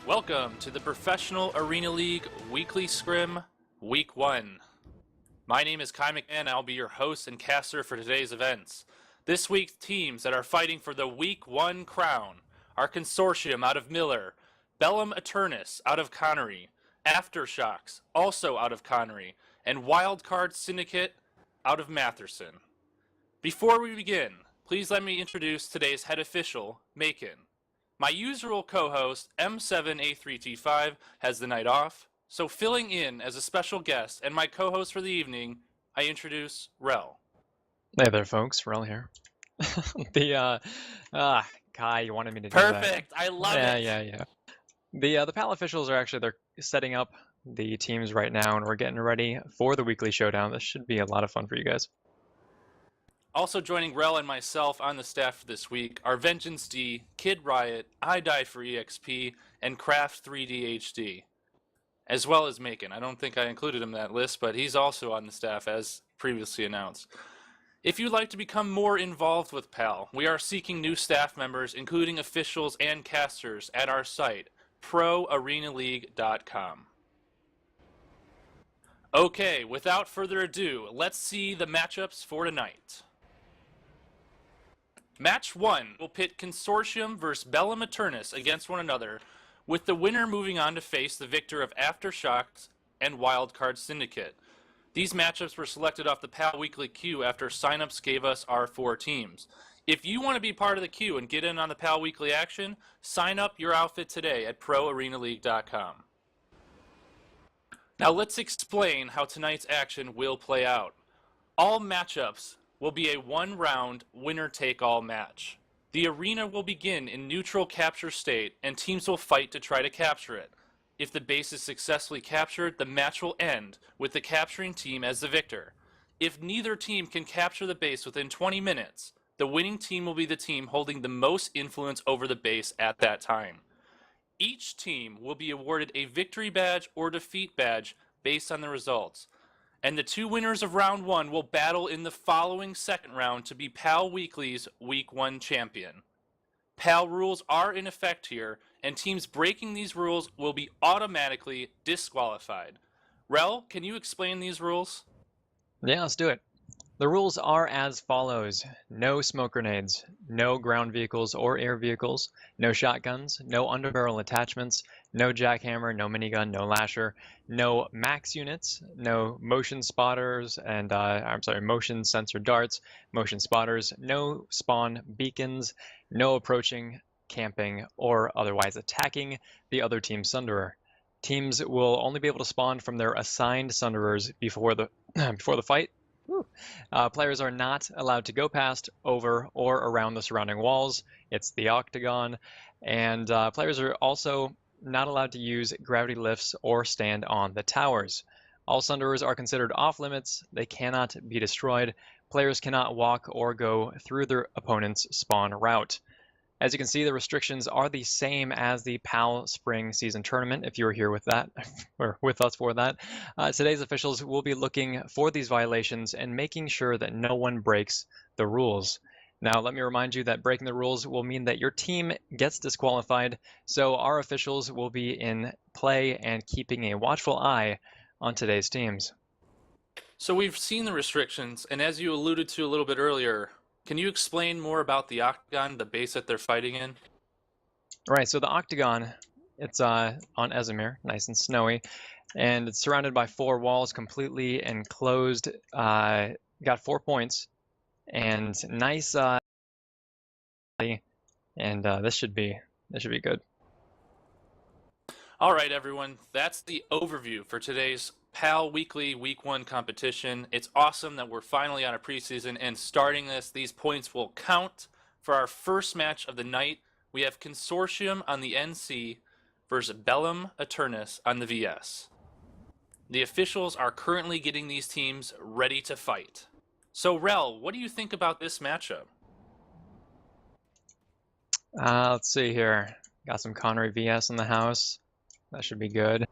Welcome to the Professional Arena League Weekly Scrim, Week 1. My name is Kai McMahon, I'll be your host and caster for today's events. This week's teams that are fighting for the Week 1 crown are Consortium out of Miller, Bellum Eternus out of Connery, Aftershocks, also out of Connery, and Wildcard Syndicate out of Matherson. Before we begin, please let me introduce today's head official, Macon. My usual co-host, M7A3T5, has the night off, so filling in as a special guest and my co-host for the evening, I introduce Rel. Hey there, folks. Rel here. Kai, you wanted me to do that. Perfect! I love it! Yeah. The PAL officials are actually, they're setting up the teams right now, and we're getting ready for the weekly showdown. This should be a lot of fun for you guys. Also joining Rel and myself on the staff for this week are Vengeance D, Kid Riot, I Die for EXP, and Craft 3D HD. As well as Macon. I don't think I included him in that list, but he's also on the staff as previously announced. If you'd like to become more involved with PAL, we are seeking new staff members, including officials and casters, at our site, proarenaleague.com. Okay, without further ado, let's see the matchups for tonight. Match 1 will pit Consortium vs. Bellum Eternus against one another, with the winner moving on to face the victor of Aftershocks and Wildcard Syndicate. These matchups were selected off the PAL Weekly queue after signups gave us our 4 teams. If you want to be part of the queue and get in on the PAL Weekly action, sign up your outfit today at proarenaleague.com. Now let's explain how tonight's action will play out. All matchups will be a one-round winner-take-all match. The arena will begin in neutral capture state, and teams will fight to try to capture it. If the base is successfully captured, the match will end with the capturing team as the victor. If neither team can capture the base within 20 minutes, the winning team will be the team holding the most influence over the base at that time. Each team will be awarded a victory badge or defeat badge based on the results. And the 2 winners of round 1 will battle in the following second round to be PAL Weekly's Week 1 champion. PAL rules are in effect here, and teams breaking these rules will be automatically disqualified. Rel, can you explain these rules? Yeah, let's do it. The rules are as follows. No smoke grenades, no ground vehicles or air vehicles, no shotguns, no underbarrel attachments, no jackhammer, no minigun, no lasher, no max units, no motion spotters and, motion sensor darts, motion spotters, no spawn beacons, no approaching, camping, or otherwise attacking the other team's sunderer. Teams will only be able to spawn from their assigned sunderers before the fight. Players are not allowed to go past, over, or around the surrounding walls. It's the octagon. And players are also not allowed to use gravity lifts or stand on the towers. All sunderers are considered off limits. They cannot be destroyed. Players cannot walk or go through their opponent's spawn route. As you can see, the restrictions are the same as the PAL Spring Season Tournament, if you were here with that, or with us for that. Today's officials will be looking for these violations and making sure that no one breaks the rules. Now, let me remind you that breaking the rules will mean that your team gets disqualified, so our officials will be in play and keeping a watchful eye on today's teams. So we've seen the restrictions, and as you alluded to a little bit earlier, can you explain more about the octagon, the base that they're fighting in? Right, so the octagon, it's on Esamir, nice and snowy, and it's surrounded by 4 walls, completely enclosed. Got 4 points, and nice. This should be good. All right, everyone, that's the overview for today's PAL Weekly Week 1 competition. It's awesome that we're finally on a preseason and starting this. These points will count for our first match of the night. We have Consortium on the NC versus Bellum Eternus on the VS. The officials are currently getting these teams ready to fight. So, Rel, what do you think about this matchup? Let's see here. Got some Connery VS in the house. That should be good.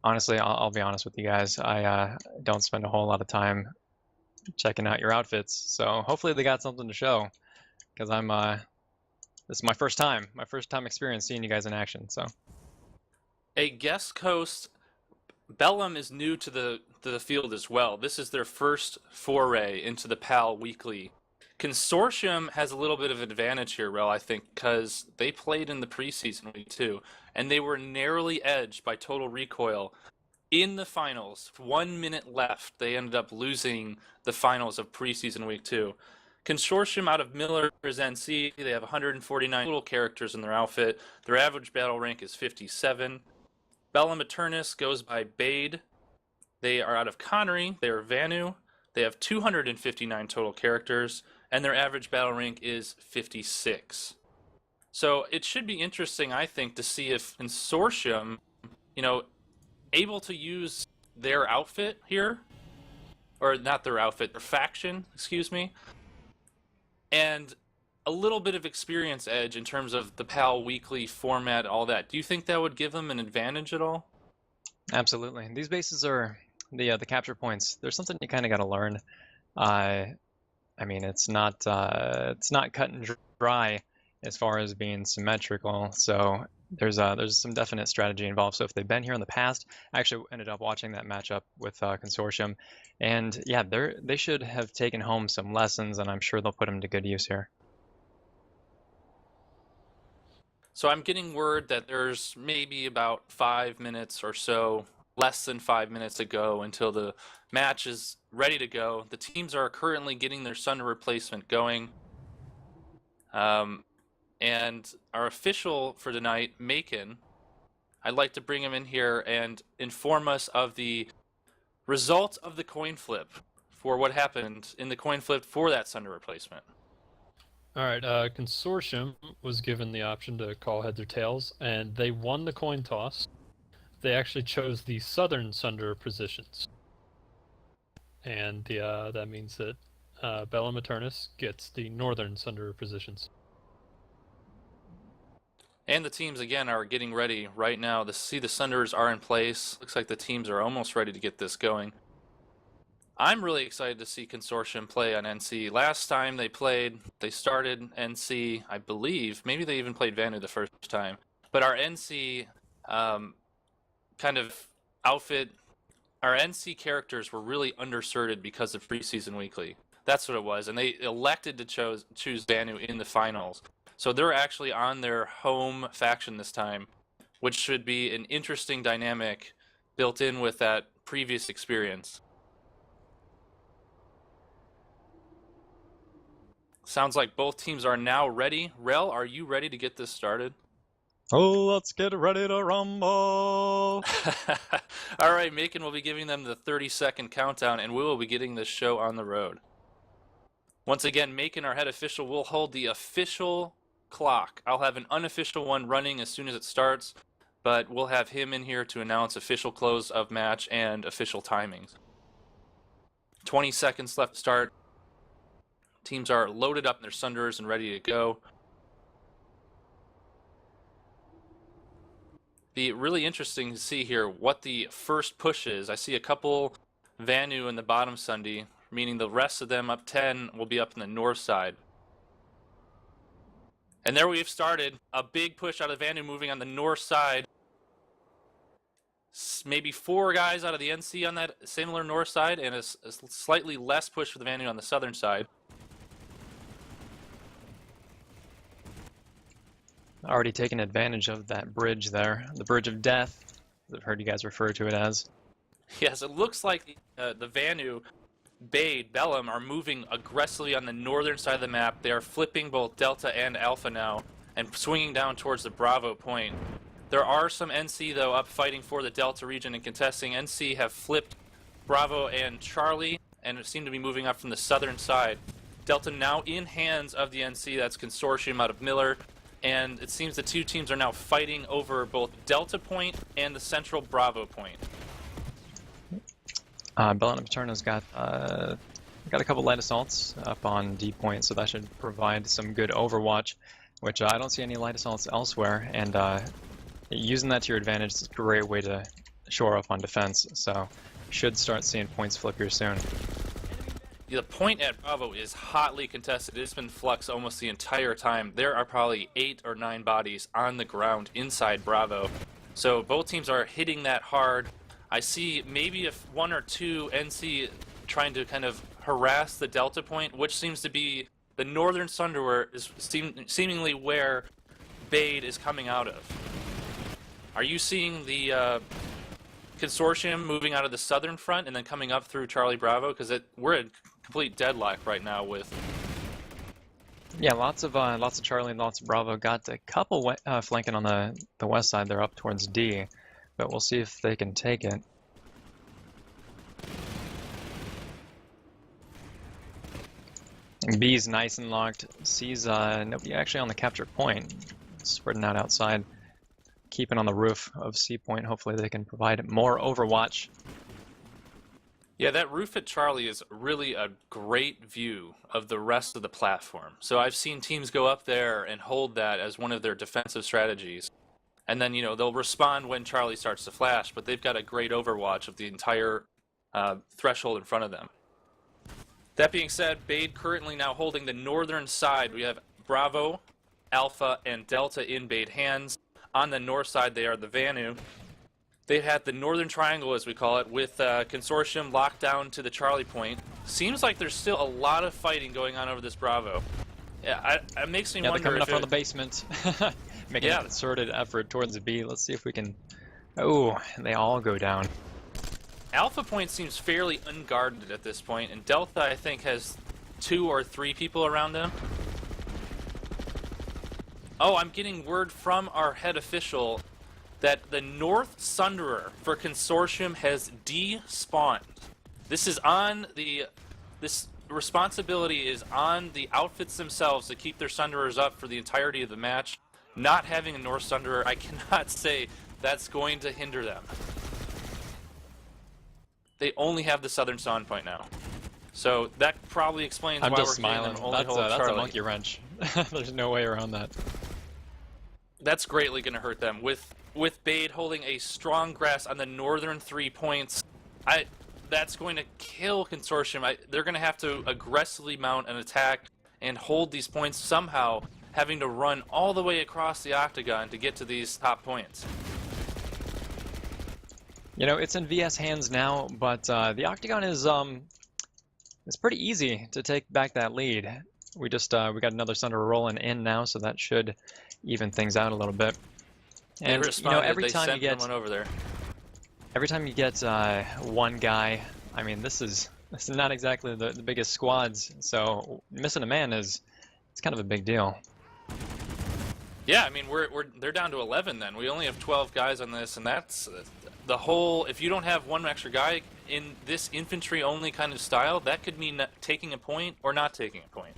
Honestly, I'll be honest with you guys. I don't spend a whole lot of time checking out your outfits, so hopefully they got something to show, because I'm This is my first time experience seeing you guys in action. So A guest host, Bellum is new to the field as well. This is their first foray into the PAL Weekly. Consortium has a little bit of advantage here, Rel, I think, because they played in the preseason week 2, and they were narrowly edged by Total Recoil in the finals. 1 minute left, they ended up losing the finals of preseason week 2. Consortium out of Miller is NC. They have 149 total characters in their outfit. Their average battle rank is 57. Bellum Eternus goes by BAID. They are out of Connery. They are Vanu. They have 259 total characters, and their average battle rank is 56. So it should be interesting, I think, to see if Consortium, able to use their outfit here, or not their outfit, their faction, excuse me, and a little bit of experience edge in terms of the PAL Weekly format, all that. Do you think that would give them an advantage at all? absolutely, these bases are the capture points. There's something you kind of got to learn. I mean, it's not cut and dry as far as being symmetrical. So there's some definite strategy involved. So if they've been here in the past, I actually ended up watching that matchup with Consortium, and yeah, they should have taken home some lessons, and I'm sure they'll put them to good use here. So I'm getting word that there's maybe about 5 minutes or so, less than 5 minutes to go until the match is ready to go. The teams are currently getting their Sunder replacement going. And our official for tonight, Macon, I'd like to bring him in here and inform us of the result of the coin flip for what happened in the coin flip for that Sunder replacement. All right, Consortium was given the option to call heads or tails, and they won the coin toss. They actually chose the southern Sunder positions. And that means that Bellum Eternus gets the northern Sunder positions. And the teams, again, are getting ready right now. The Sunders are in place. Looks like the teams are almost ready to get this going. I'm really excited to see Consortium play on NC. Last time they played, they started NC, I believe. Maybe they even played Vanu the first time. But our NC kind of outfit, our NC characters were really underserted because of preseason weekly. That's what it was. And they elected to choose Vanu in the finals. So they're actually on their home faction this time, which should be an interesting dynamic built in with that previous experience. Sounds like both teams are now ready. Rel, are you ready to get this started? Oh, let's get ready to rumble! All right, Macon will be giving them the 30-second countdown, and we will be getting this show on the road. Once again, Macon, our head official, will hold the official clock. I'll have an unofficial one running as soon as it starts, but we'll have him in here to announce official close of match and official timings. 20 seconds left to start. Teams are loaded up in their Sunders and ready to go. Be really interesting to see here what the first push is. I see a couple Vanu in the bottom Sunday, meaning the rest of them up 10 will be up in the north side. And there we've started a big push out of Vanu moving on the north side. Maybe 4 guys out of the NC on that similar north side, and a slightly less push for the Vanu on the southern side. Already taken advantage of that bridge there, the bridge of death. I've heard you guys refer to it as. Yes, it looks like the Vanu, BAID, Bellum are moving aggressively on the northern side of the map. They are flipping both Delta and Alpha now and swinging down towards the Bravo point. There are some NC, though, up fighting for the Delta region and contesting. NC have flipped Bravo and Charlie and seem to be moving up from the southern side. Delta now in hands of the NC, that's Consortium out of Miller. And it seems the two teams are now fighting over both Delta Point and the central Bravo Point. Bellum Eternus got a couple light assaults up on D Point, so that should provide some good overwatch, which I don't see any light assaults elsewhere. And using that to your advantage is a great way to shore up on defense. So should start seeing points flip here soon. the point at Bravo is hotly contested. It's been flux almost the entire time. There are probably 8 or 9 bodies on the ground inside Bravo. So both teams are hitting that hard. I see maybe if 1 or 2 NC trying to kind of harass the Delta point, which seems to be the northern Sunderer is seemingly where BAID is coming out of. Are you seeing the consortium moving out of the southern front and then coming up through Charlie Bravo? Because we're in complete deadlock right now with... Yeah, lots of Charlie and lots of Bravo. Got a couple flanking on the west side. They're up towards D, but we'll see if they can take it. And B's nice and locked. C's nobody actually on the capture point. Spreading out outside, keeping on the roof of C point. Hopefully they can provide more overwatch. Yeah, that roof at Charlie is really a great view of the rest of the platform. So I've seen teams go up there and hold that as one of their defensive strategies. And then, they'll respond when Charlie starts to flash, but they've got a great overwatch of the entire threshold in front of them. That being said, BAID currently now holding the northern side. We have Bravo, Alpha, and Delta in BAID hands. On the north side, they are the Vanu. They had the northern triangle, as we call it, with consortium locked down to the Charlie point. Seems like there's still a lot of fighting going on over this Bravo. Yeah, it makes me wonder. They're coming up from the basement, making a concerted effort towards the B. Let's see if we can. Oh, they all go down. Alpha point seems fairly unguarded at this point, and Delta, I think, has 2 or 3 people around them. Oh, I'm getting word from our head official that the North Sunderer for Consortium has despawned. This responsibility is on the outfits themselves to keep their Sunderers up for the entirety of the match. Not having a North Sunderer, I cannot say that's going to hinder them. They only have the southern spawn point now. So that probably explains why we're smiling. Only That's a monkey wrench. There's no way around that. That's greatly going to hurt them. With BAID holding a strong grasp on the northern 3 points, that's going to kill Consortium. They're going to have to aggressively mount an attack and hold these points somehow, having to run all the way across the octagon to get to these top points. It's in VS hands now, but the octagon is it's pretty easy to take back that lead. We got another Sunderer rolling in now, so that should even things out a little bit. And every time you get one guy, I mean, this is not exactly the biggest squads, so missing a man it's kind of a big deal. Yeah, I mean, they're down to 11 then. We only have 12 guys on this, and that's the whole. If you don't have one extra guy in this infantry-only kind of style, that could mean taking a point or not taking a point.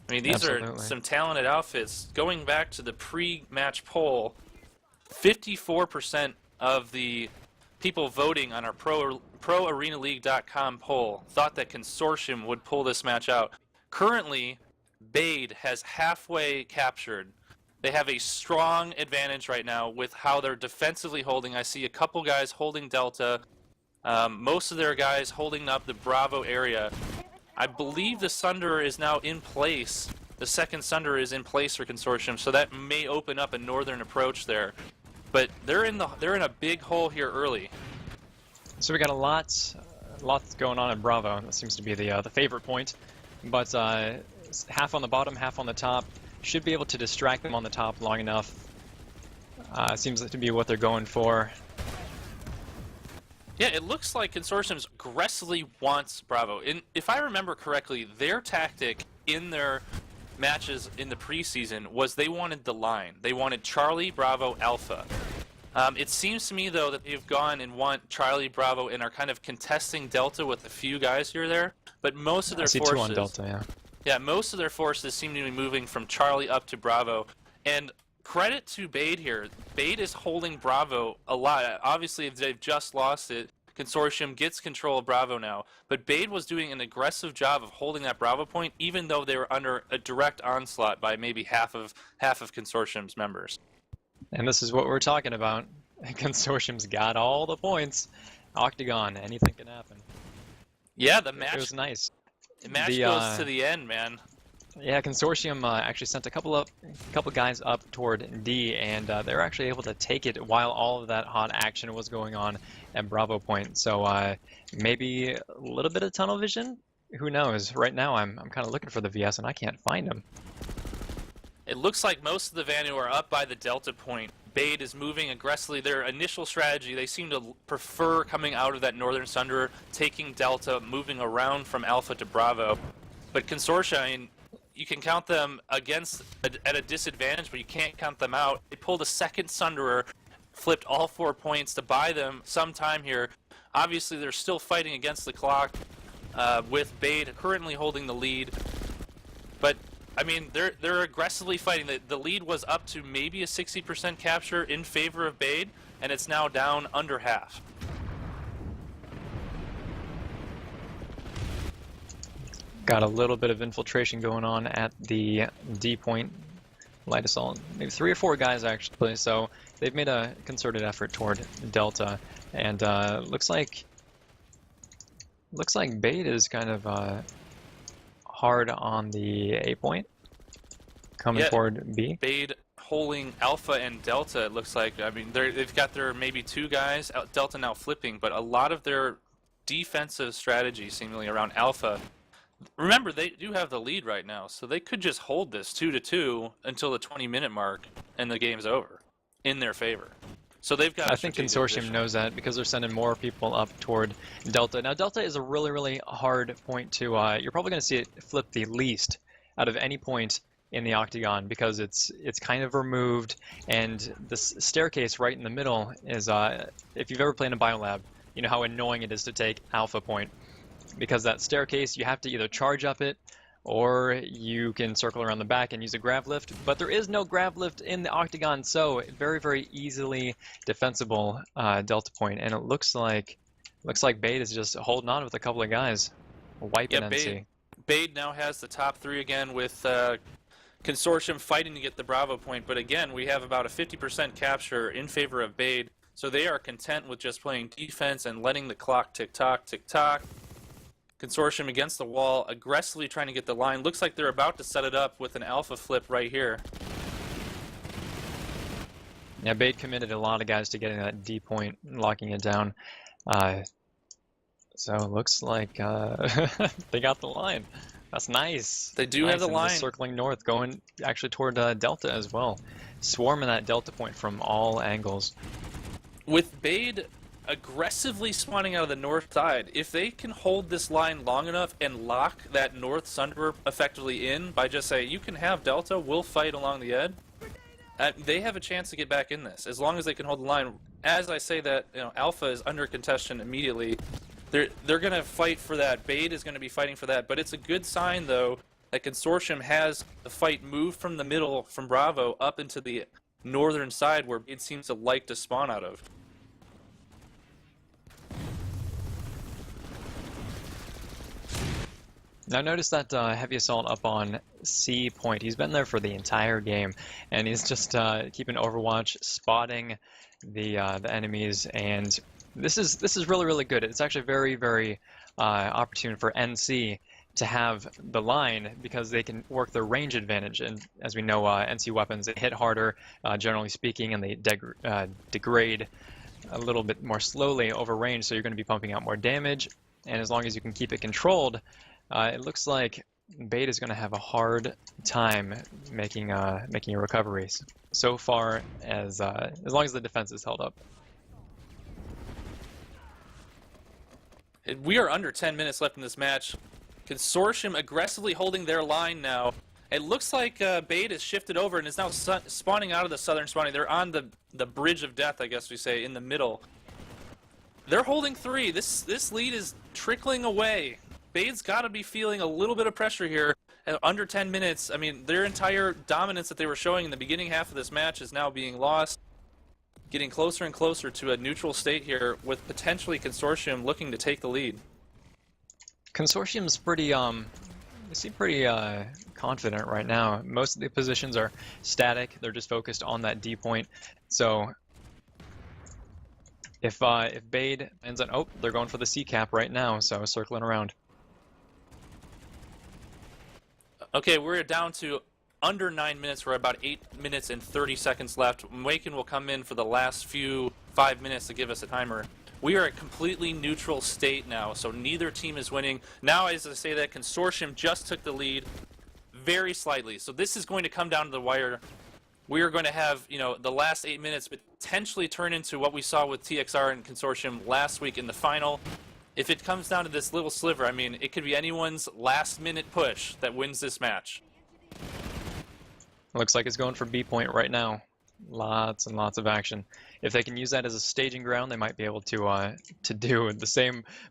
I mean, these are some talented outfits. Going back to the pre-match poll, 54% of the people voting on our ProArenaLeague.com poll thought that Consortium would pull this match out. Currently, BAID has halfway captured. They have a strong advantage right now with how they're defensively holding. I see a couple guys holding Delta. Most of their guys holding up the Bravo area. I believe the Sunderer is now in place. The second Sunderer is in place for Consortium, so that may open up a northern approach there. But they're in a big hole here early. So we got a lot going on in Bravo. That seems to be the favorite point. But half on the bottom, half on the top. Should be able to distract them on the top long enough. Seems to be what they're going for. Yeah, it looks like Consortium aggressively wants Bravo. If I remember correctly, their tactic in their matches in the preseason was they wanted the line. They wanted Charlie, Bravo, Alpha. It seems to me, though, that they've gone and want Charlie, Bravo, and are kind of contesting Delta with a few guys here or there. But most of their forces... two on Delta, yeah. Yeah, most of their forces seem to be moving from Charlie up to Bravo. And credit to BAID here. BAID is holding Bravo a lot. Obviously, they've just lost it. Consortium gets control of Bravo now. But BAID was doing an aggressive job of holding that Bravo point, even though they were under a direct onslaught by maybe half of Consortium's members. And this is what we're talking about. Consortium's got all the points. Octagon, anything can happen. Yeah, the match... It was nice. The match The, goes to the end, man. Yeah, Consortium actually sent a couple guys up toward D, and they were actually able to take it while all of that hot action was going on at Bravo Point. So maybe a little bit of tunnel vision. Who knows? Right now, I'm kind of looking for the VS, and I can't find him. It looks like most of the Vanu are up by the Delta Point. BAID is moving aggressively. Their initial strategy, they seem to prefer coming out of that Northern Sunder, taking Delta, moving around from Alpha to Bravo. But Consortia, I mean, you can count them against at a disadvantage, but you can't count them out. They pulled a second Sunderer, flipped all 4 points to buy them some time here. Obviously, they're still fighting against the clock, with BAID currently holding the lead. But I mean, they're aggressively fighting. The lead was up to maybe a 60% capture in favor of BAID, and it's now down under half. Got a little bit of infiltration going on at the D point. Light assault, maybe 3 or 4 guys actually. So they've made a concerted effort toward Delta, and looks like BAID is kind of hard on the A point, coming toward B. BAID holding Alpha and Delta, it looks like. I mean, they've got their maybe 2 guys. Delta now flipping, but a lot of their defensive strategy seemingly around Alpha. Remember, they do have the lead right now, so they could just hold this 2-2 until the 20-minute mark, and the game's over in their favor. So they've got. I think Consortium knows that because they're sending more people up toward Delta. Now, Delta is a really, really hard point to. You're probably going to see it flip the least out of any point in the octagon because it's kind of removed, and the staircase right in the middle is. If you've ever played in a biolab, you know how annoying it is to take Alpha Point, because that staircase you have to either charge up it, or you can circle around the back and use a grav lift, but there is no grav lift in the octagon, so very, very easily defensible Delta Point, and it looks like BAID is just holding on with a couple of guys, wiping NC. BAID now has the top 3 again, with Consortium fighting to get the Bravo Point, but again, we have about a 50% capture in favor of BAID, so they are content with just playing defense and letting the clock tick-tock, tick-tock. Consortium against the wall, aggressively trying to get the line. Looks like they're about to set it up with an Alpha flip right here. Yeah, BAID committed a lot of guys to getting that D point, locking it down. So it looks like they got the line. That's nice. They do have the line. Just circling north, going actually toward Delta as well. Swarming that Delta point from all angles. With BAID aggressively spawning out of the north side, if they can hold this line long enough and lock that north Sunderer effectively in by just saying, you can have Delta, we'll fight along the edge, they have a chance to get back in this, as long as they can hold the line. As I say that, you know, Alpha is under contention immediately. They're going to fight for that. BAID is going to be fighting for that, but it's a good sign, though, that Consortium has the fight moved from the middle, from Bravo, up into the northern side where BAID seems to like to spawn out of. Now notice that heavy assault up on C point. He's been there for the entire game, and he's just keeping Overwatch, spotting the enemies, and this is really, really good. It's actually very, very opportune for NC to have the line because they can work their range advantage, and as we know, NC weapons, they hit harder, generally speaking, and they degrade a little bit more slowly over range, so you're going to be pumping out more damage, and as long as you can keep it controlled, it looks like BAID is going to have a hard time making recoveries so far as long as the defense is held up. We are under 10 minutes left in this match. Consortium aggressively holding their line now. It looks like BAID has shifted over and is now spawning out of the southern spawning. They're on the bridge of death, I guess we say, in the middle. They're holding 3. This lead is trickling away. BAID's got to be feeling a little bit of pressure here at under 10 minutes. I mean, their entire dominance that they were showing in the beginning half of this match is now being lost. Getting closer and closer to a neutral state here, with potentially Consortium looking to take the lead. Consortium's pretty they seem pretty confident right now. Most of the positions are static. They're just focused on that D point. So if BAID ends on, oh, they're going for the C cap right now, so circling around. Okay, we're down to under 9 minutes. We're about 8 minutes and 30 seconds left. Waken will come in for the last 5 minutes to give us a timer. We are at completely neutral state now, so neither team is winning. Now, as I say that, Consortium just took the lead very slightly. So this is going to come down to the wire. We are going to have, the last 8 minutes potentially turn into what we saw with TXR and Consortium last week in the final. If it comes down to this little sliver, I mean, it could be anyone's last-minute push that wins this match. Looks like it's going for B point right now. Lots and lots of action. If they can use that as a staging ground, they might be able to do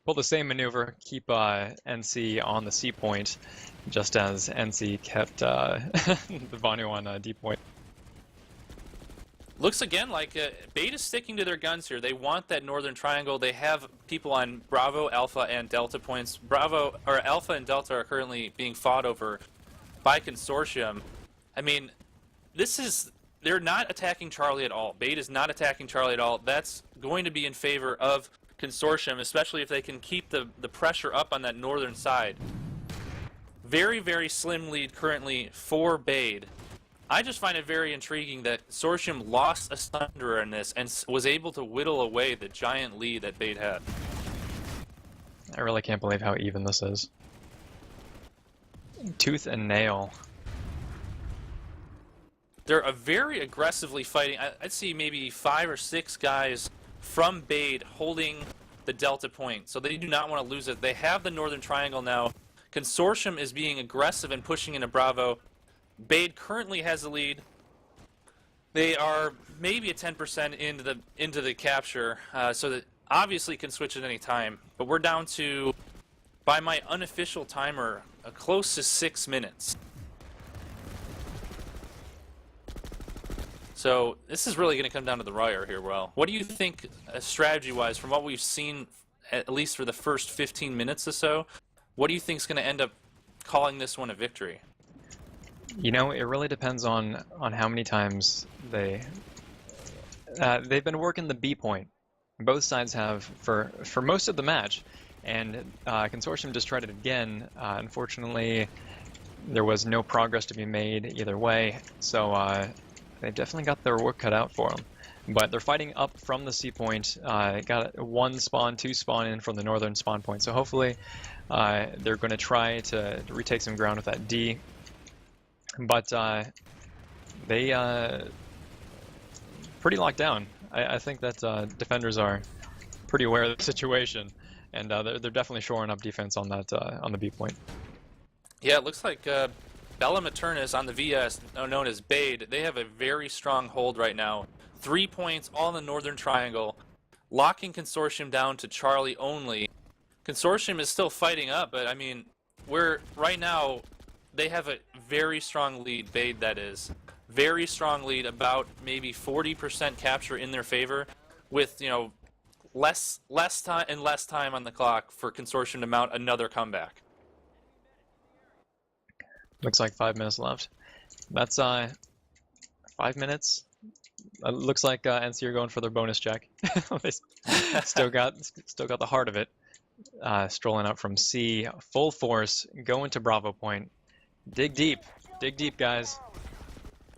pull the same maneuver, keep NC on the C point, just as NC kept the Vanu on D point. Looks again like BAID is sticking to their guns here. They want that northern triangle. They have people on Bravo, Alpha, and Delta points. Alpha and Delta are currently being fought over by Consortium. I mean, they're not attacking Charlie at all. BAID is not attacking Charlie at all. That's going to be in favor of Consortium, especially if they can keep the pressure up on that northern side. Very, very slim lead currently for BAID. I just find it very intriguing that Consortium lost a Sunderer in this and was able to whittle away the giant lead that BAID had. I really can't believe how even this is. Tooth and nail. They're very aggressively fighting. I'd see maybe 5 or 6 guys from BAID holding the Delta point, so they do not want to lose it. They have the northern triangle now. Consortium is being aggressive and pushing into Bravo. BAID currently has the lead. They are maybe at 10% into the capture, so that obviously can switch at any time. But we're down to, by my unofficial timer, close to 6 minutes. So this is really going to come down to the wire here, Well. What do you think, strategy-wise, from what we've seen, at least for the first 15 minutes or so, what do you think is going to end up calling this one a victory? It really depends on how many times they've been working the B point. Both sides have for most of the match, and Consortium just tried it again. Unfortunately, there was no progress to be made either way, so they've definitely got their work cut out for them. But they're fighting up from the C point. Got 1 spawn, 2 spawn in from the northern spawn point, so hopefully they're going to try to retake some ground with that D. But they pretty locked down. I think that defenders are pretty aware of the situation, and they're definitely shoring up defense on that on the B point. Yeah, it looks like Bella Maternus on the VS, known as BAID, they have a very strong hold right now. 3 points all in the northern triangle, locking Consortium down to Charlie only. Consortium is still fighting up, but I mean, right now. They have a very strong lead, BAID that is. Very strong lead, about maybe 40% capture in their favor, with, less time on the clock for Consortium to mount another comeback. Looks like 5 minutes left. That's 5 minutes. Looks like NC are going for their bonus check. They still got the heart of it. Strolling up from C, full force, going to Bravo point. Dig deep, guys.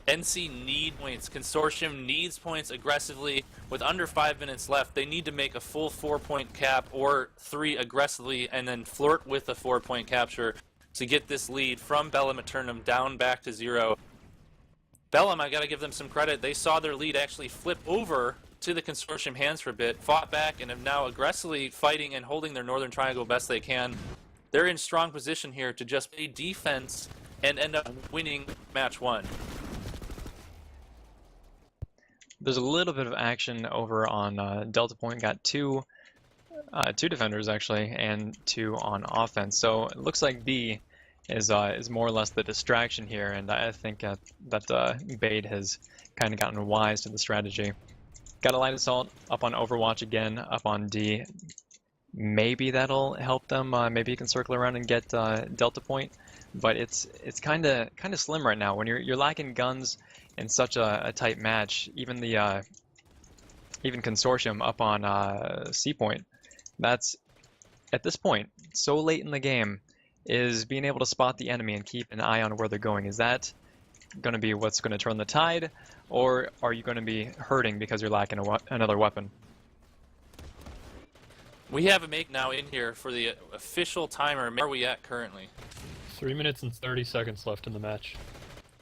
NC need points. Consortium needs points aggressively. With under 5 minutes left, they need to make a full 4-point cap or 3 aggressively and then flirt with a 4-point capture to get this lead from Bellum Eternum down back to 0. Bellum, I gotta give them some credit. They saw their lead actually flip over to the Consortium hands for a bit, fought back, and have now aggressively fighting and holding their northern triangle best they can. They're in strong position here to just play defense and end up winning match 1. There's a little bit of action over on Delta Point. Got two defenders actually, and 2 on offense. So it looks like B is more or less the distraction here, and I think that BAID has kind of gotten wise to the strategy. Got a light assault up on Overwatch again, up on D. Maybe that'll help them. Maybe you can circle around and get Delta Point, but it's kind of slim right now. When you're lacking guns in such a tight match, even Consortium up on C Point, that's at this point so late in the game. is being able to spot the enemy and keep an eye on where they're going. Is that going to be what's going to turn the tide, or are you going to be hurting because you're lacking another weapon? We have a make now in here for the official timer. Where are we at currently? 3 minutes and 30 seconds left in the match.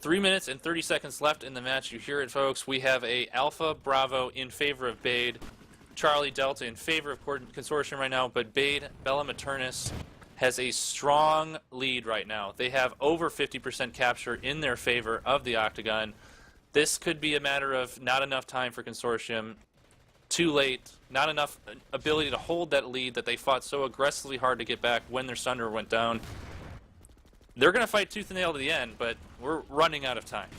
3 minutes and 30 seconds left in the match. You hear it, folks. We have a Alpha Bravo in favor of BAID, Charlie Delta in favor of Consortium right now, but BAID, Bella Maternus, has a strong lead right now. They have over 50% capture in their favor of the Octagon. This could be a matter of not enough time for Consortium, too late, not enough ability to hold that lead that they fought so aggressively hard to get back when their Sunder went down. They're going to fight tooth and nail to the end, but we're running out of time.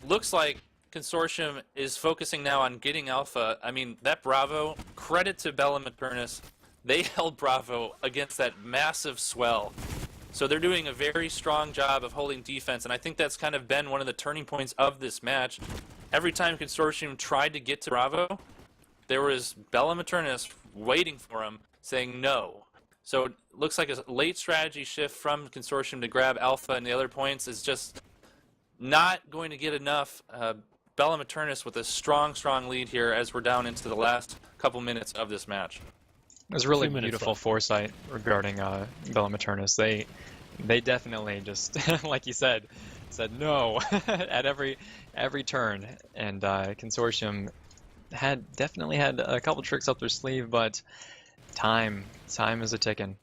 Looks like Consortium is focusing now on getting Alpha. I mean, that Bravo, credit to Bella Maternus, they held Bravo against that massive swell. So they're doing a very strong job of holding defense, and I think that's kind of been one of the turning points of this match. Every time Consortium tried to get to Bravo, there was Bella Maternus waiting for him, saying no. So it looks like a late strategy shift from Consortium to grab Alpha and the other points is just not going to get enough. Bella Maternus with a strong lead here as we're down into the last couple minutes of this match. It was really beautiful foresight regarding Bella Maternus. They definitely just, like you said no at every turn, and Consortium definitely had a couple tricks up their sleeve, but time is a ticking.